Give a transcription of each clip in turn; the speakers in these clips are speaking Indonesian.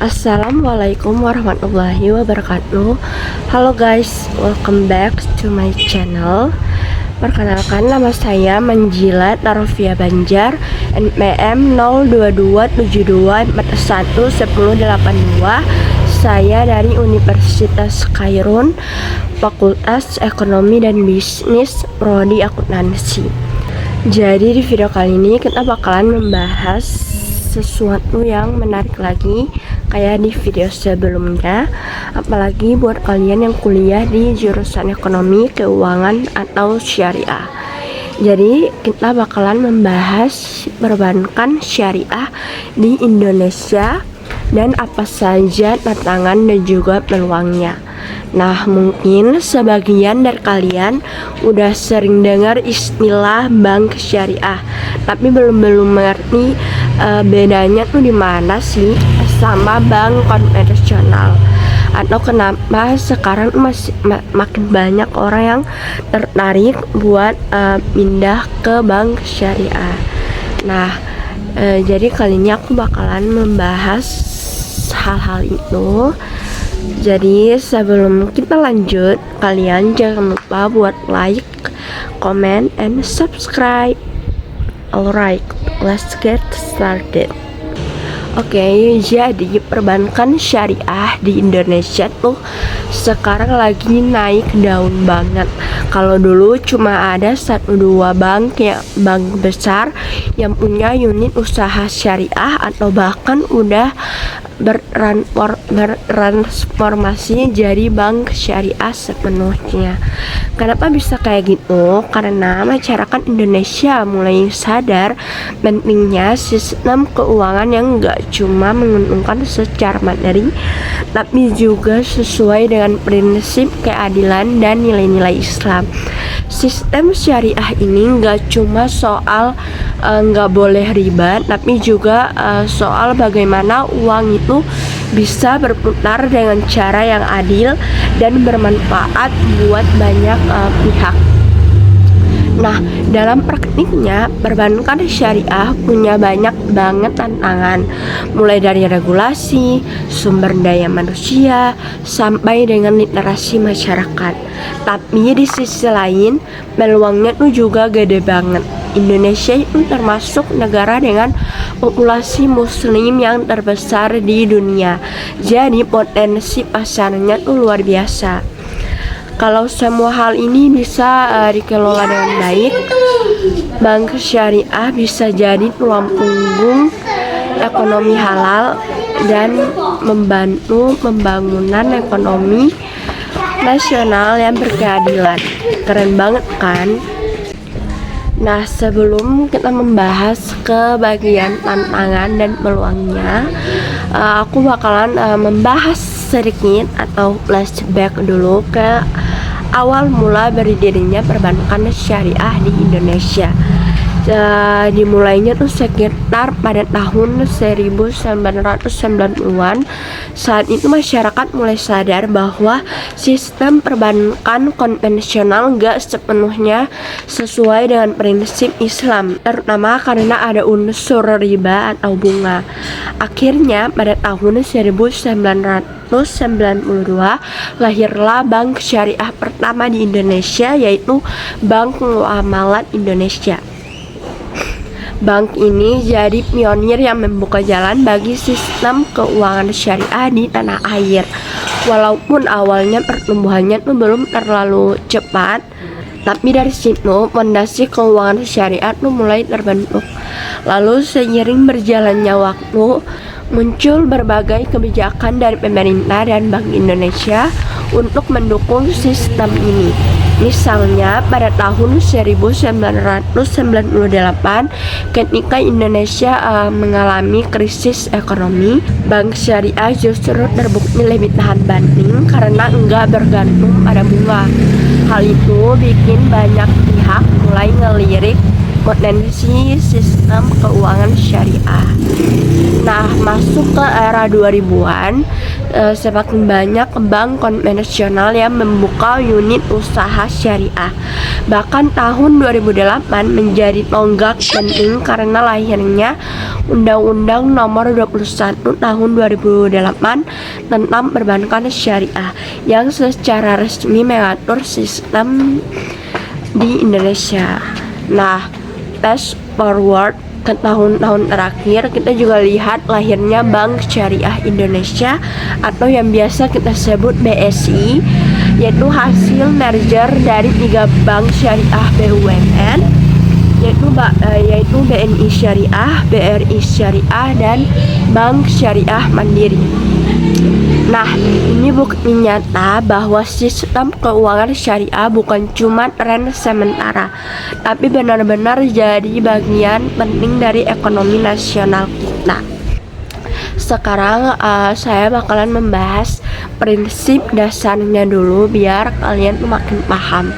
Assalamualaikum warahmatullahi wabarakatuh. Halo guys, welcome back to my channel. Perkenalkan, nama saya Manjilat Narofia Banjar, NPM 02272411082. Saya dari Universitas Khairun, Fakultas Ekonomi dan Bisnis, Prodi Akuntansi. Jadi di video kali ini kita bakalan membahas sesuatu yang menarik lagi kayak di video sebelumnya, apalagi buat kalian yang kuliah di jurusan ekonomi, keuangan, atau syariah. Jadi kita bakalan membahas perbankan syariah di Indonesia dan apa saja tantangan dan juga peluangnya. Nah, mungkin sebagian dari kalian udah sering dengar istilah bank syariah, tapi belum mengerti bedanya tuh di mana sih sama bank konvensional, atau kenapa sekarang makin banyak orang yang tertarik buat pindah ke bank syariah. Nah, jadi kali ini aku bakalan membahas hal-hal itu. Jadi sebelum kita lanjut, kalian jangan lupa buat like, comment, and subscribe. Alright, let's get started. Oke, jadi perbankan syariah di Indonesia tuh sekarang lagi naik daun banget. Kalau dulu cuma ada 1-2 bank besar yang punya unit usaha syariah atau bahkan udah bertransformasi jadi bank syariah sepenuhnya. Kenapa bisa kayak gitu? Karena masyarakat Indonesia mulai sadar pentingnya sistem keuangan yang gak cuma menguntungkan secara materi, tapi juga sesuai dengan prinsip keadilan dan nilai-nilai Islam. Sistem syariah ini gak cuma soal gak boleh riba, tapi juga soal bagaimana uang itu bisa berputar dengan cara yang adil dan bermanfaat buat banyak pihak. Nah, dalam praktiknya perbankan syariah punya banyak banget tantangan, mulai dari regulasi, sumber daya manusia, sampai dengan literasi masyarakat. Tapi di sisi lain, peluangnya tuh juga gede banget. Indonesia itu termasuk negara dengan populasi muslim yang terbesar di dunia. Jadi potensi pasarnya tuh luar biasa. Kalau semua hal ini bisa dikelola dengan baik, bank syariah bisa jadi tulang punggung ekonomi halal dan membantu pembangunan ekonomi nasional yang berkeadilan. Keren banget kan? Nah, sebelum kita membahas ke bagian tantangan dan peluangnya, aku bakalan membahas sedikit atau flashback dulu ke awal mula berdirinya perbankan syariah di Indonesia. Dimulainya tuh sekitar pada tahun 1990-an. Saat itu masyarakat mulai sadar bahwa sistem perbankan konvensional gak sepenuhnya sesuai dengan prinsip Islam, terutama karena ada unsur riba atau bunga. Akhirnya pada tahun 1992 lahirlah bank syariah pertama di Indonesia, yaitu Bank Muamalat Indonesia. Bank ini jadi pionir yang membuka jalan bagi sistem keuangan syariah di tanah air. Walaupun awalnya pertumbuhannya tuh belum terlalu cepat, tapi dari situ fondasi keuangan syariah tuh mulai terbentuk. Lalu seiring berjalannya waktu, muncul berbagai kebijakan dari pemerintah dan Bank Indonesia untuk mendukung sistem ini. Misalnya pada tahun 1998 ketika Indonesia mengalami krisis ekonomi, bank syariah justru terbukti lebih tahan banting karena enggak bergantung pada bunga. Hal itu bikin banyak pihak mulai ngelirik potensi sistem keuangan syariah. Nah, masuk ke era 2000-an, semakin banyak bank konvensional yang membuka unit usaha syariah. Bahkan tahun 2008 menjadi tonggak penting karena lahirnya Undang-Undang Nomor 21 Tahun 2008 tentang perbankan syariah yang secara resmi mengatur sistem di Indonesia. Nah, fast forward ke tahun-tahun terakhir, kita juga lihat lahirnya Bank Syariah Indonesia atau yang biasa kita sebut BSI, yaitu hasil merger dari 3 bank syariah BUMN, yaitu BNI Syariah, BRI Syariah, dan Bank Syariah Mandiri. Nah, ini bukti nyata bahwa sistem keuangan syariah bukan cuma tren sementara, tapi benar-benar jadi bagian penting dari ekonomi nasional kita. Sekarang saya bakalan membahas prinsip dasarnya dulu biar kalian makin paham.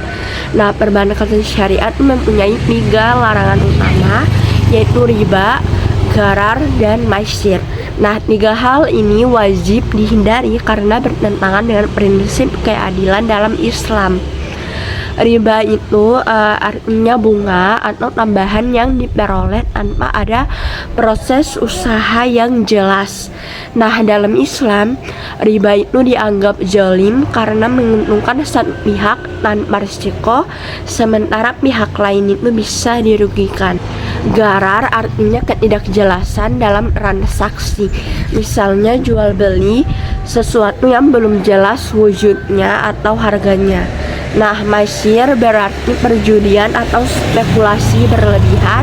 Nah, perbankan syariah itu mempunyai 3 larangan utama, yaitu riba, gharar, dan maisir. Nah, 3 hal ini wajib dihindari karena bertentangan dengan prinsip keadilan dalam Islam. Riba itu artinya bunga atau tambahan yang diperoleh tanpa ada proses usaha yang jelas. Nah, dalam Islam, riba itu dianggap zalim karena menguntungkan satu pihak tanpa risiko, sementara pihak lain itu bisa dirugikan. Gharar artinya ketidakjelasan dalam transaksi, misalnya jual beli sesuatu yang belum jelas wujudnya atau harganya. Nah, maisir berarti perjudian atau spekulasi berlebihan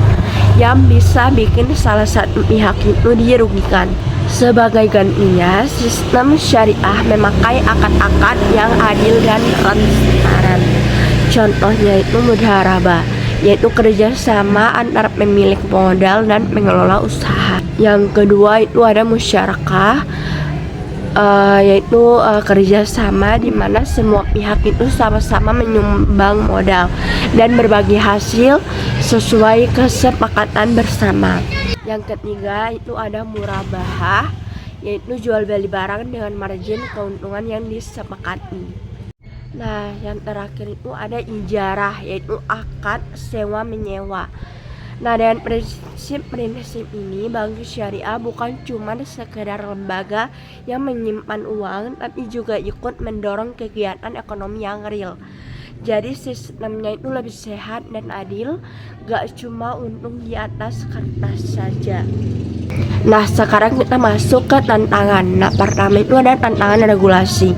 yang bisa bikin salah satu pihak itu dirugikan. Sebagai gantinya, sistem syariah memakai akad-akad yang adil dan transparan. Contohnya itu mudharabah, yaitu kerjasama antara pemilik modal dan pengelola usaha. Yang kedua itu ada musyarakah, yaitu kerjasama di mana semua pihak itu sama-sama menyumbang modal dan berbagi hasil sesuai kesepakatan bersama. Yang ketiga itu ada murabahah, yaitu jual beli barang dengan margin keuntungan yang disepakati. Nah, yang terakhir itu ada ijarah, yaitu akad sewa menyewa. Nah, dengan prinsip ini, bank syariah bukan cuma sekedar lembaga yang menyimpan uang, tapi juga ikut mendorong kegiatan ekonomi yang real. Jadi sistemnya itu lebih sehat dan adil, gak cuma untung di atas kertas saja. Nah, sekarang kita masuk ke tantangan. Nah, pertama itu ada tantangan regulasi.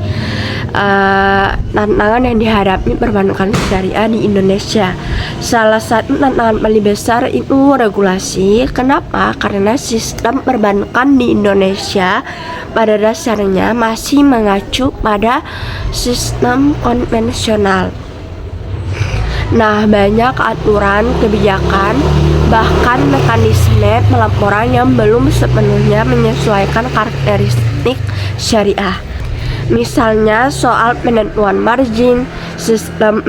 Tantangan yang dihadapi perbankan syariah di Indonesia. Salah satu tantangan paling besar itu regulasi. Kenapa? Karena sistem perbankan di Indonesia pada dasarnya masih mengacu pada sistem konvensional. Nah, banyak aturan, kebijakan, bahkan mekanisme pelaporan yang belum sepenuhnya menyesuaikan karakteristik syariah. Misalnya soal penentuan margin, sistem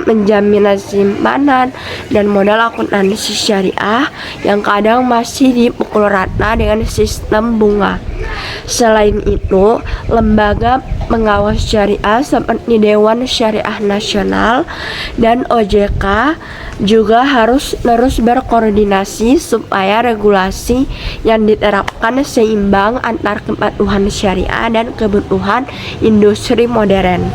penjaminan simpanan, dan modal akuntansi syariah yang kadang masih dipukul rata dengan sistem bunga. Selain itu, lembaga pengawas syariah seperti Dewan Syariah Nasional dan OJK juga harus terus berkoordinasi supaya regulasi yang diterapkan seimbang antar kepatuhan syariah dan kebutuhan industri modern.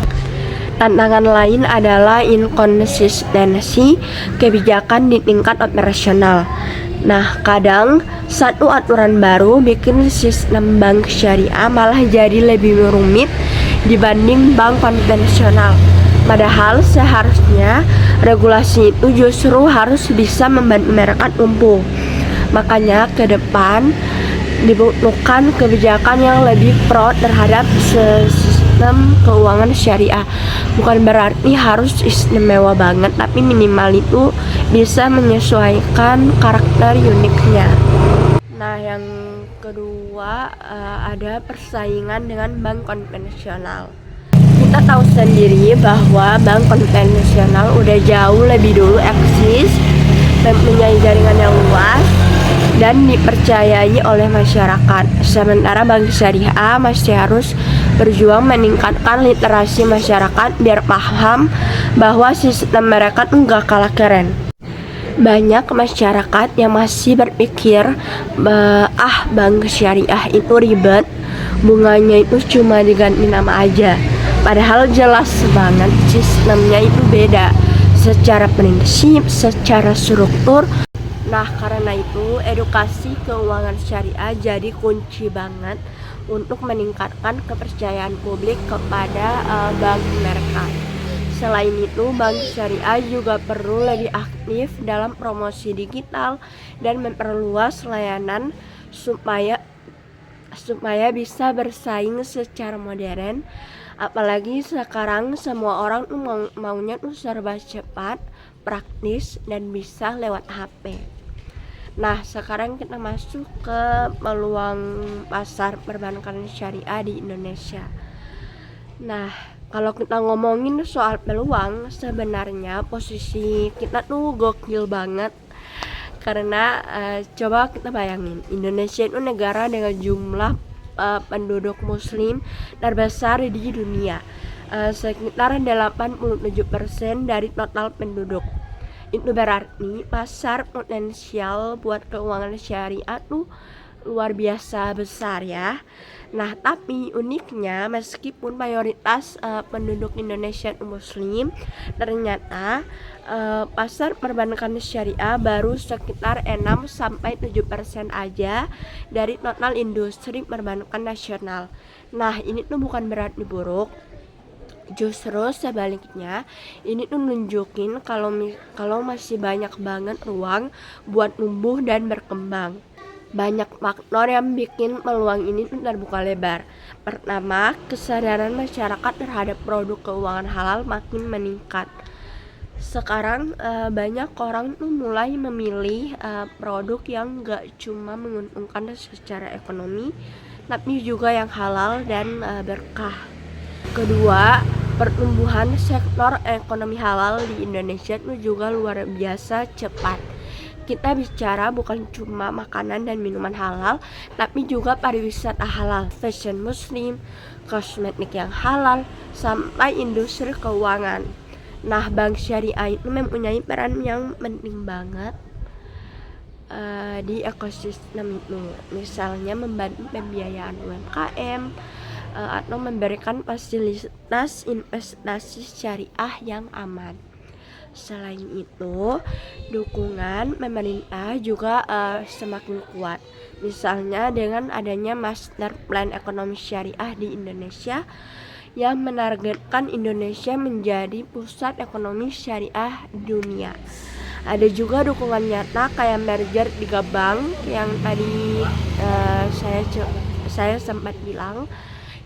Tantangan lain adalah inkonsistensi kebijakan di tingkat operasional. Nah, kadang satu aturan baru bikin sistem bank syariah malah jadi lebih rumit dibanding bank konvensional. Padahal seharusnya regulasi itu justru harus bisa membantu mereka tumbuh. Makanya ke depan dibutuhkan kebijakan yang lebih pro terhadap sistem keuangan syariah. Bukan berarti harus istimewa banget, tapi minimal itu bisa menyesuaikan karakter uniknya. Nah, yang kedua ada persaingan dengan bank konvensional. Kita tahu sendiri bahwa bank konvensional udah jauh lebih dulu eksis dan mempunyai jaringan yang luas dan dipercayai oleh masyarakat. Sementara bank syariah masih harus berjuang meningkatkan literasi masyarakat biar paham bahwa sistem mereka tuh nggak kalah keren. Banyak masyarakat yang masih berpikir bank syariah itu ribet, bunganya itu cuma diganti nama aja. Padahal jelas banget sistemnya itu beda secara prinsip, secara struktur. Nah, karena itu edukasi keuangan syariah jadi kunci banget untuk meningkatkan kepercayaan publik kepada bank mereka. Selain itu, bank syariah juga perlu lebih aktif dalam promosi digital dan memperluas layanan supaya bisa bersaing secara modern. Apalagi sekarang semua orang tuh maunya tuh serba cepat, praktis, dan bisa lewat HP. Nah, sekarang kita masuk ke peluang pasar perbankan syariah di Indonesia. Nah, kalau kita ngomongin soal peluang, sebenarnya posisi kita tuh gokil banget. Karena coba kita bayangin, Indonesia itu negara dengan jumlah penduduk muslim terbesar di dunia, sekitar 87% dari total penduduk. Itu berarti pasar potensial buat keuangan syariah tuh luar biasa besar ya. Nah, tapi uniknya meskipun mayoritas penduduk Indonesia itu muslim, ternyata pasar perbankan syariah baru sekitar 6-7% aja dari total industri perbankan nasional. Nah, ini tuh bukan berarti buruk. Justru sebaliknya, ini tuh nunjukin kalau masih banyak banget ruang buat tumbuh dan berkembang. Banyak faktor yang bikin peluang ini tuh terbuka lebar. Pertama, kesadaran masyarakat terhadap produk keuangan halal makin meningkat. Sekarang banyak orang tuh mulai memilih produk yang gak cuma menguntungkan secara ekonomi, tapi juga yang halal dan berkah. Kedua, pertumbuhan sektor ekonomi halal di Indonesia itu juga luar biasa cepat. Kita bicara bukan cuma makanan dan minuman halal, tapi juga pariwisata halal, fashion muslim, kosmetik yang halal, sampai industri keuangan. Nah, bank syariah itu mempunyai peran yang penting banget di ekosistem itu. Misalnya membantu pembiayaan UMKM, atau memberikan fasilitas investasi syariah yang aman. Selain itu, dukungan pemerintah juga semakin kuat. Misalnya dengan adanya Master Plan Ekonomi Syariah di Indonesia yang menargetkan Indonesia menjadi pusat ekonomi syariah dunia. Ada juga dukungan nyata kayak merger 3 bank yang tadi saya sempat bilang,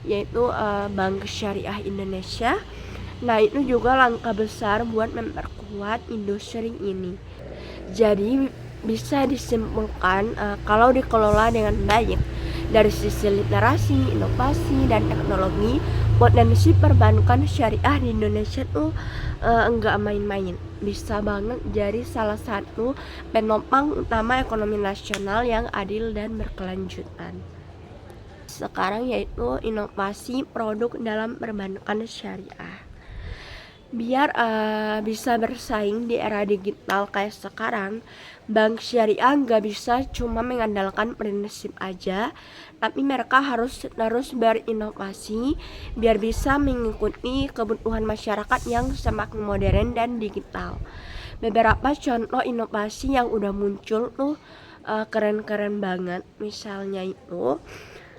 yaitu Bank Syariah Indonesia. Nah, itu juga langkah besar buat memperkuat industri ini. Jadi bisa disimpulkan kalau dikelola dengan baik dari sisi literasi, inovasi, dan teknologi, potensi perbankan syariah di Indonesia tuh enggak main-main. Bisa banget jadi salah satu penopang utama ekonomi nasional yang adil dan berkelanjutan. Sekarang yaitu inovasi produk dalam perbankan syariah. Biar bisa bersaing di era digital kayak sekarang, bank syariah nggak bisa cuma mengandalkan prinsip aja, tapi mereka harus terus berinovasi biar bisa mengikuti kebutuhan masyarakat yang semakin modern dan digital. Beberapa contoh inovasi yang udah muncul tuh keren-keren banget. Misalnya itu,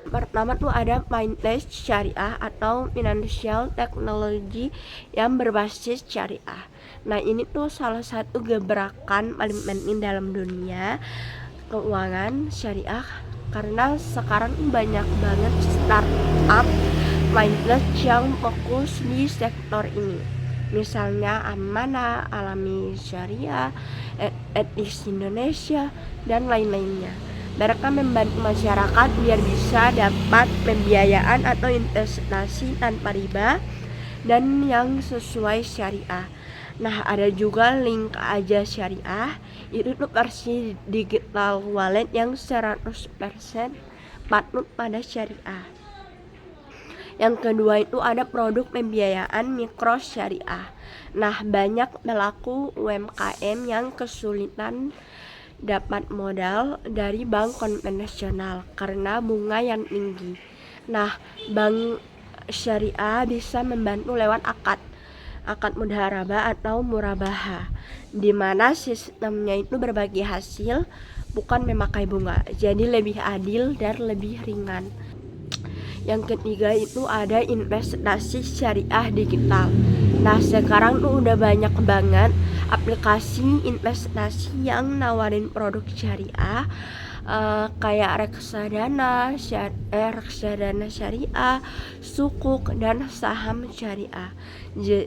pertama tuh ada Fintech syariah atau financial technology yang berbasis syariah. Nah, ini tuh salah satu gebrakan paling penting dalam dunia keuangan syariah, karena sekarang banyak banget startup Fintech yang fokus di sektor ini. Misalnya Amanah, Alami Syariah, Etis Indonesia, dan lain-lainnya. Mereka membantu masyarakat biar bisa dapat pembiayaan atau investasi tanpa riba dan yang sesuai syariah. Nah, ada juga link aja syariah, itu tuh versi digital wallet yang 100% patut pada syariah. Yang kedua itu ada produk pembiayaan mikro syariah. Nah, banyak pelaku UMKM yang kesulitan dapat modal dari bank konvensional karena bunga yang tinggi. Nah, bank syariah bisa membantu lewat akad mudharabah atau murabaha, di mana sistemnya itu berbagi hasil, bukan memakai bunga, jadi lebih adil dan lebih ringan. Yang ketiga itu ada investasi syariah digital. Nah, sekarang tuh udah banyak banget aplikasi investasi yang nawarin produk syariah, kayak reksadana syariah, sukuk, dan saham syariah.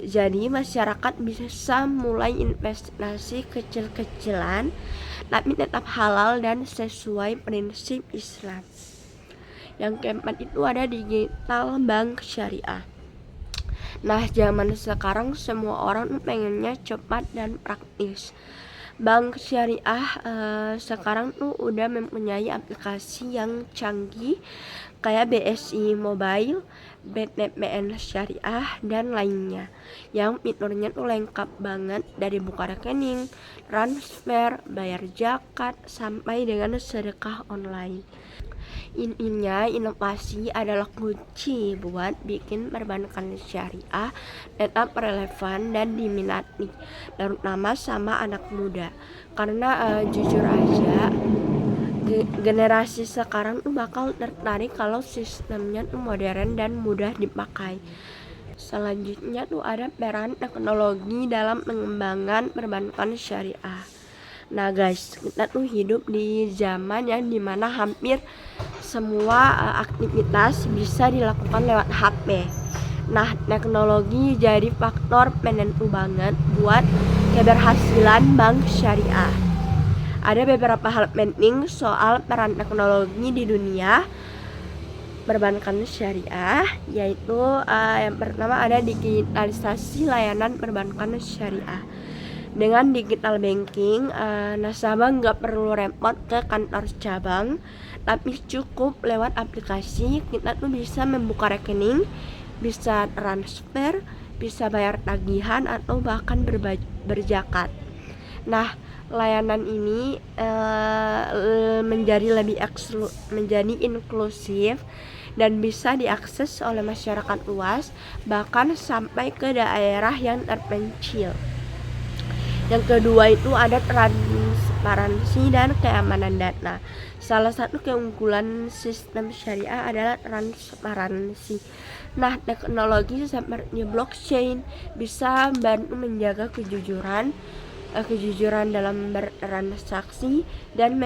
Jadi masyarakat bisa mulai investasi kecil-kecilan tapi tetap halal dan sesuai prinsip Islam. Yang keempat itu ada digital bank syariah. Nah, zaman sekarang semua orang pengennya cepat dan praktis. Bank syariah sekarang tuh udah mempunyai aplikasi yang canggih kayak BSI Mobile, BTPN Syariah, dan lainnya, yang fiturnya tuh lengkap banget dari buka rekening, transfer, bayar zakat, sampai dengan sedekah online. Intinya, inovasi adalah kunci buat bikin perbankan syariah tetap relevan dan diminati, terutama sama anak muda. Karena jujur aja, generasi sekarang tuh bakal tertarik kalau sistemnya tuh modern dan mudah dipakai. Selanjutnya tuh ada peran teknologi dalam pengembangan perbankan syariah. Nah guys, kita tuh hidup di zaman yang dimana hampir semua aktivitas bisa dilakukan lewat HP. Nah, teknologi jadi faktor penentu banget buat keberhasilan bank syariah. Ada beberapa hal penting soal peran teknologi di dunia perbankan syariah, yaitu yang pertama ada digitalisasi layanan perbankan syariah. Dengan digital banking, nasabah nggak perlu repot ke kantor cabang, tapi cukup lewat aplikasi kita tuh bisa membuka rekening, bisa transfer, bisa bayar tagihan, atau bahkan berzakat. Nah, layanan ini menjadi inklusif dan bisa diakses oleh masyarakat luas, bahkan sampai ke daerah yang terpencil. Yang kedua itu ada transparansi dan keamanan data. Salah satu keunggulan sistem syariah adalah transparansi. Nah, teknologi seperti blockchain bisa membantu menjaga kejujuran dalam bertransaksi dan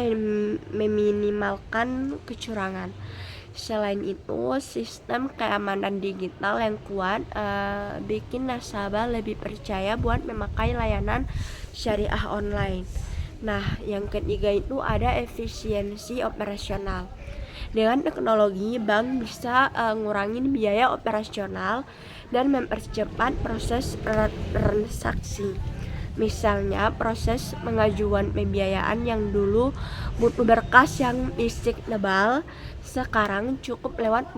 meminimalkan kecurangan. Selain itu, sistem keamanan digital yang kuat bikin nasabah lebih percaya buat memakai layanan syariah online. Nah, yang ketiga itu ada efisiensi operasional. Dengan teknologi, bank bisa ngurangin biaya operasional dan mempercepat proses transaksi. Misalnya, proses pengajuan pembiayaan yang dulu butuh berkas yang fisik tebal, sekarang cukup lewat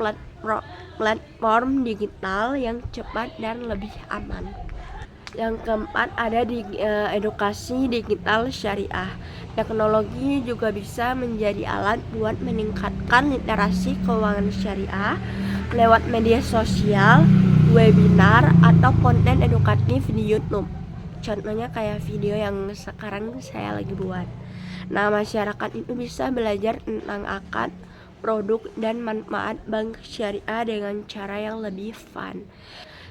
platform digital yang cepat dan lebih aman. Yang keempat ada di edukasi digital syariah. Teknologi juga bisa menjadi alat buat meningkatkan literasi keuangan syariah lewat media sosial, webinar, atau konten edukatif di YouTube. Contohnya kayak video yang sekarang saya lagi buat. Nah, masyarakat itu bisa belajar tentang akad, produk, dan manfaat bank syariah dengan cara yang lebih fun.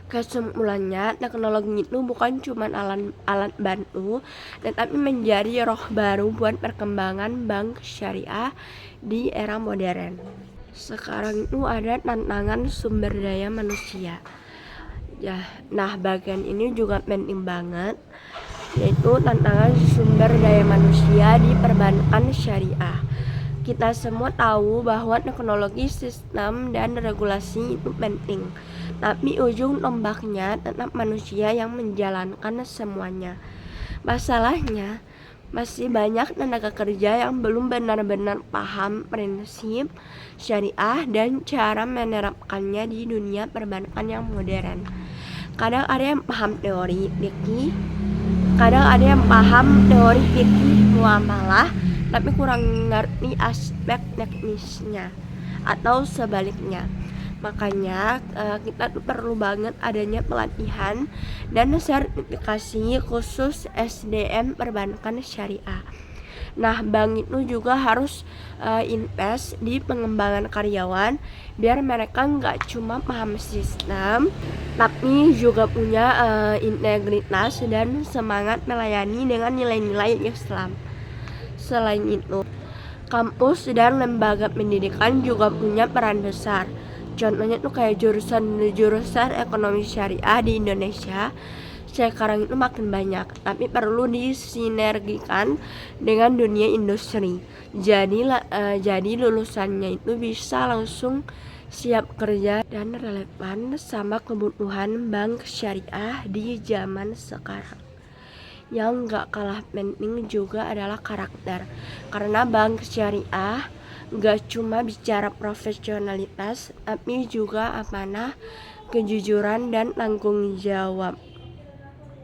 Kesimpulannya, teknologi itu bukan cuma alat bantu, tetapi menjadi roh baru buat perkembangan bank syariah di era modern. Sekarang itu ada tantangan sumber daya manusia. Ya, nah bagian ini juga penting banget, yaitu tantangan sumber daya manusia di perbankan syariah. Kita semua tahu bahwa teknologi, sistem, dan regulasi itu penting, tapi ujung tombaknya tetap manusia yang menjalankan semuanya. Masalahnya, masih banyak tenaga kerja yang belum benar-benar paham prinsip syariah dan cara menerapkannya di dunia perbankan yang modern. Kadang ada yang paham teori fikih, muamalah, tapi kurang ngerti aspek teknisnya atau sebaliknya. Makanya kita tuh perlu banget adanya pelatihan dan sertifikasi khusus SDM perbankan syariah. Nah, bank itu juga harus invest di pengembangan karyawan biar mereka nggak cuma paham sistem, tapi juga punya integritas dan semangat melayani dengan nilai-nilai Islam. Selain itu, kampus dan lembaga pendidikan juga punya peran besar. Contohnya tuh kayak jurusan ekonomi syariah di Indonesia sekarang itu makin banyak, tapi perlu disinergikan dengan dunia industri. Jadi lulusannya itu bisa langsung siap kerja dan relevan sama kebutuhan bank syariah di zaman sekarang. Yang gak kalah penting juga adalah karakter, karena bank syariah gak cuma bicara profesionalitas, tapi juga amanah, kejujuran, dan tanggung jawab.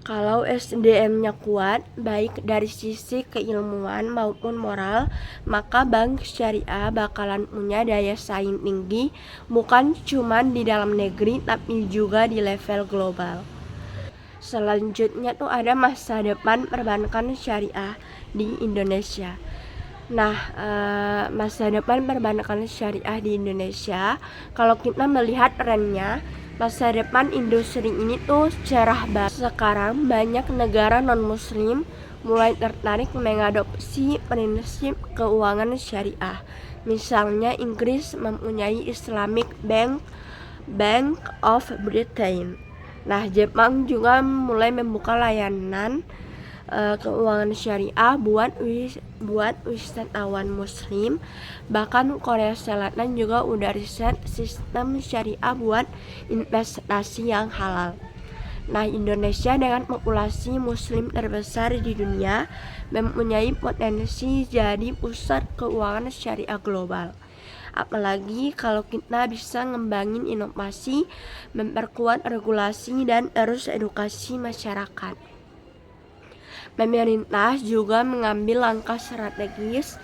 Kalau SDM-nya kuat, baik dari sisi keilmuan maupun moral, maka bank syariah bakalan punya daya saing tinggi, bukan cuma di dalam negeri, tapi juga di level global. Selanjutnya tuh ada masa depan perbankan syariah di Indonesia. Nah, masa depan perbankan syariah di Indonesia, kalau kita melihat trennya, masa depan industri ini tuh cerah banget. Sekarang banyak negara non-muslim mulai tertarik mengadopsi prinsip keuangan syariah. Misalnya Inggris mempunyai Islamic Bank of Britain. Nah, Jepang juga mulai membuka layanan keuangan syariah buat wisatawan muslim. Bahkan Korea Selatan juga udah riset sistem syariah buat investasi yang halal. Nah, Indonesia dengan populasi muslim terbesar di dunia mempunyai potensi jadi pusat keuangan syariah global. Apalagi kalau kita bisa ngembangin inovasi, memperkuat regulasi, dan terus edukasi masyarakat. Pemerintah juga mengambil langkah strategis,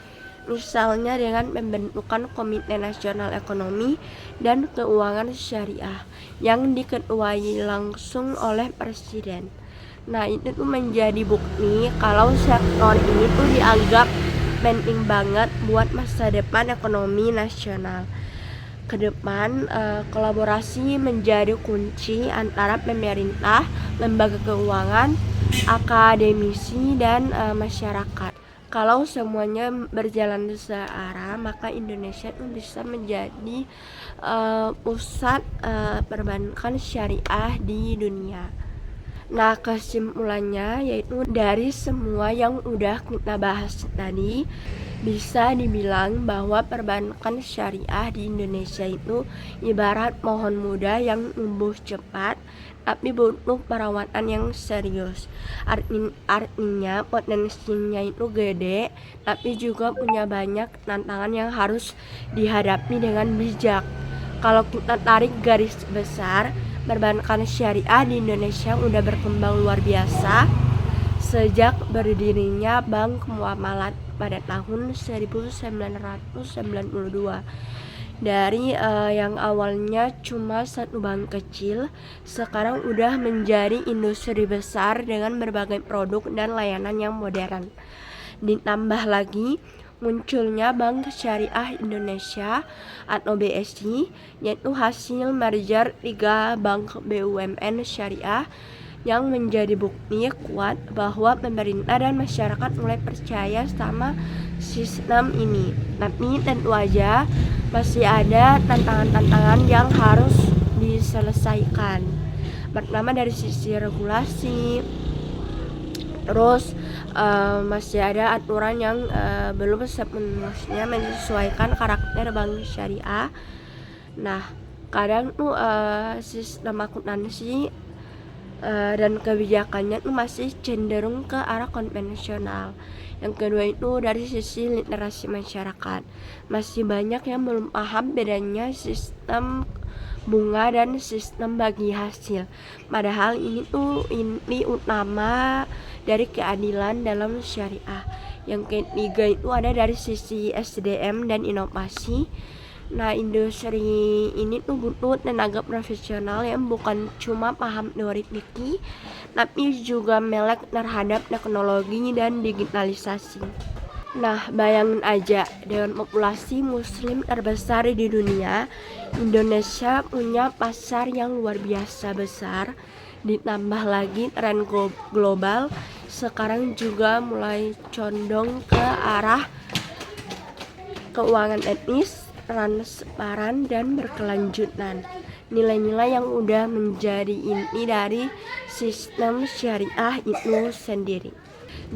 misalnya dengan pembentukan Komite Nasional Ekonomi dan Keuangan Syariah yang diketuai langsung oleh Presiden. Nah, itu tuh menjadi bukti kalau sektor ini tuh dianggap penting banget buat masa depan ekonomi nasional. Kedepan kolaborasi menjadi kunci antara pemerintah, lembaga keuangan, akademisi, dan masyarakat. Kalau semuanya berjalan searah, maka Indonesia tuh bisa menjadi pusat perbankan syariah di dunia. Nah, kesimpulannya yaitu dari semua yang udah kita bahas tadi, bisa dibilang bahwa perbankan syariah di Indonesia itu ibarat pohon muda yang tumbuh cepat tapi butuh perawatan yang serius. Artinya potensinya itu gede, tapi juga punya banyak tantangan yang harus dihadapi dengan bijak. Kalau kita tarik garis besar, perbankan syariah di Indonesia udah berkembang luar biasa sejak berdirinya Bank Muamalat pada tahun 1992. Dari yang awalnya cuma satu bank kecil, sekarang udah menjadi industri besar dengan berbagai produk dan layanan yang modern. Ditambah lagi munculnya Bank Syariah Indonesia atau BSI, yaitu hasil merger 3 bank BUMN syariah yang menjadi bukti kuat bahwa pemerintah dan masyarakat mulai percaya sama sistem ini. Tapi tentu aja masih ada tantangan-tantangan yang harus diselesaikan. Pertama dari sisi regulasi, terus masih ada aturan yang belum sepenuhnya menyesuaikan karakter bank syariah. Nah, kadang tuh sistem akuntansi dan kebijakannya tuh masih cenderung ke arah konvensional. Yang kedua itu dari sisi literasi masyarakat, masih banyak yang belum paham bedanya sistem bunga dan sistem bagi hasil. Padahal ini tuh inti utama dari keadilan dalam syariah. Yang ketiga itu ada dari sisi SDM dan inovasi. Nah, industri ini tuh butuh tenaga profesional yang bukan cuma paham teori fikih, tapi juga melek terhadap teknologi dan digitalisasi. Nah, bayangin aja, dengan populasi muslim terbesar di dunia, Indonesia punya pasar yang luar biasa besar. Ditambah lagi tren global sekarang juga mulai condong ke arah keuangan etis, transparan, dan berkelanjutan. Nilai-nilai yang udah menjadi inti dari sistem syariah itu sendiri.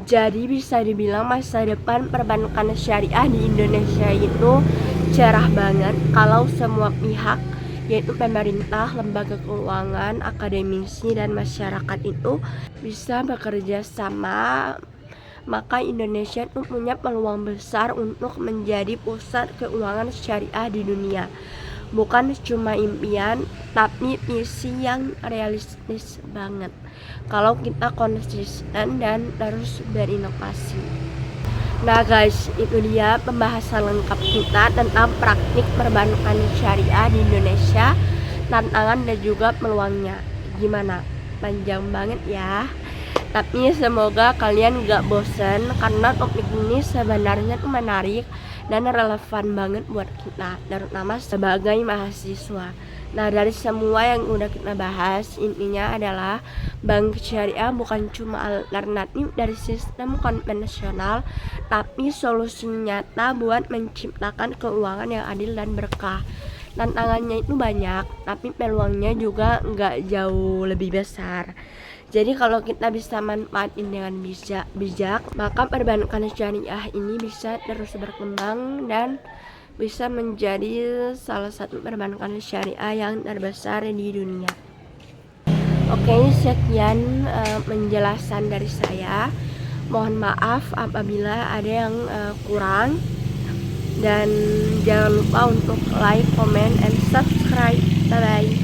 Jadi bisa dibilang masa depan perbankan syariah di Indonesia itu cerah banget kalau semua pihak, yaitu pemerintah, lembaga keuangan, akademisi, dan masyarakat itu bisa bekerja sama. Maka Indonesia tuh punya peluang besar untuk menjadi pusat keuangan syariah di dunia. Bukan cuma impian, tapi visi yang realistis banget kalau kita konsisten dan terus berinovasi. Nah guys, itu dia pembahasan lengkap kita tentang praktik perbankan syariah di Indonesia, tantangan dan juga peluangnya. Gimana? Panjang banget ya. Tapi semoga kalian gak bosen, karena topik ini sebenarnya tuh menarik dan relevan banget buat kita, terutama sebagai mahasiswa. Nah, dari semua yang udah kita bahas, intinya adalah bank syariah bukan cuma alternatif dari sistem konvensional, tapi solusi nyata buat menciptakan keuangan yang adil dan berkah. Tantangannya itu banyak, tapi peluangnya juga nggak jauh lebih besar. Jadi kalau kita bisa manfaatin dengan bijak, maka perbankan syariah ini bisa terus berkembang dan bisa menjadi salah satu perbankan syariah yang terbesar di dunia. Oke, sekian penjelasan dari saya. Mohon maaf apabila ada yang kurang, dan jangan lupa untuk like, comment, and subscribe. Bye bye.